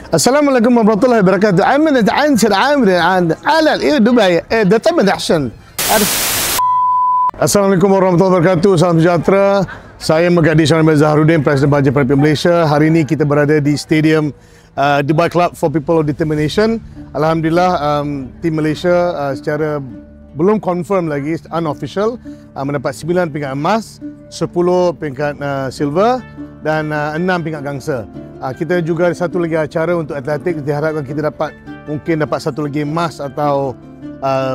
Assalamualaikum warahmatullahi wabarakatuh. عامل عنشر عامل على دبي ده تم دحشن. Assalamualaikum warahmatullahi wabarakatuh. Salam sejahtera. Saya Megadi Syarif Zaharuddin, Presiden Baja Parlimen Malaysia. Hari ini kita berada di Stadium Dubai Club for People of Determination. Alhamdulillah, tim Malaysia secara belum confirm lagi, unofficial, mendapat 9 peringkat emas, 10 peringkat silver dan 6 peringkat gangsa. Kita juga ada satu lagi acara untuk atletik. Diharapkan kita mungkin dapat satu lagi emas atau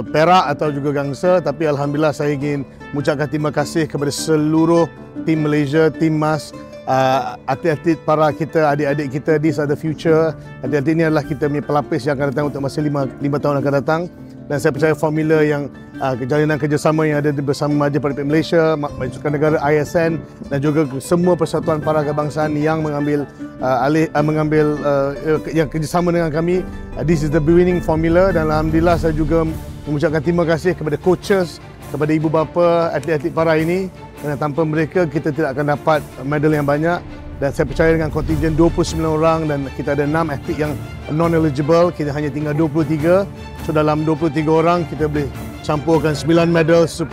perak atau juga gangsa. Tapi Alhamdulillah, saya ingin mengucapkan terima kasih kepada seluruh tim Malaysia, tim MAS, atlet-atlet para kita, adik-adik kita. These are the future. Atlet-atlet ini adalah kita punya pelapis yang akan datang untuk masa 5 tahun akan datang. Dan saya percaya formula yang jalinan kerjasama yang ada bersama Baja Parlimen Malaysia, Majlis Sukan Negara ISN dan juga semua persatuan para kebangsaan yang mengambil yang kerjasama dengan kami. This is the winning formula dan Alhamdulillah saya juga mengucapkan terima kasih kepada coaches, kepada ibu bapa atlet-atlet para ini, kerana tanpa mereka kita tidak akan dapat medal yang banyak. Dan saya percaya dengan kontingen 29 orang dan kita ada 6 atlet yang non-eligible, kita hanya tinggal 23. So dalam 23 orang kita boleh campurkan 9 medal, 10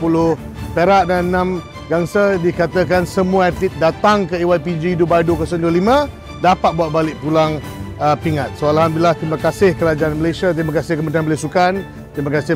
perak dan 6 gangsa. Dikatakan semua atlet datang ke AYPG Dubai 2025 dapat bawa balik pulang pingat. So Alhamdulillah, terima kasih Kerajaan Malaysia, terima kasih Kementerian Belia Sukan, terima kasih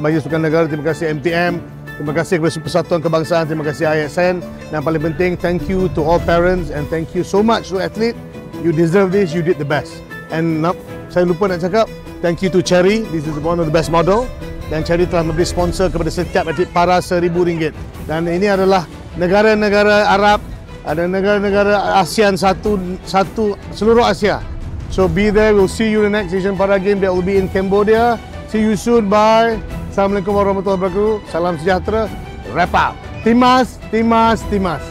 Majlis Sukan Negara, terima kasih MTM, terima kasih kepada Persatuan Kebangsaan, terima kasih ISN, dan paling penting, thank you to all parents and thank you so much to athlete. You deserve this, you did the best. And saya lupa nak cakap, thank you to Cherry, this is one of the best model. Dan Cherry telah memberi sponsor kepada setiap atlet para RM1,000. Dan ini adalah negara-negara Arab, ada negara-negara ASEAN seluruh Asia. So be there, we'll see you in the next Asian Para Games that will be in Cambodia. See you soon, bye. Assalamualaikum warahmatullahi wabarakatuh. Salam sejahtera. Wrap up. Timas, Timas, Timas.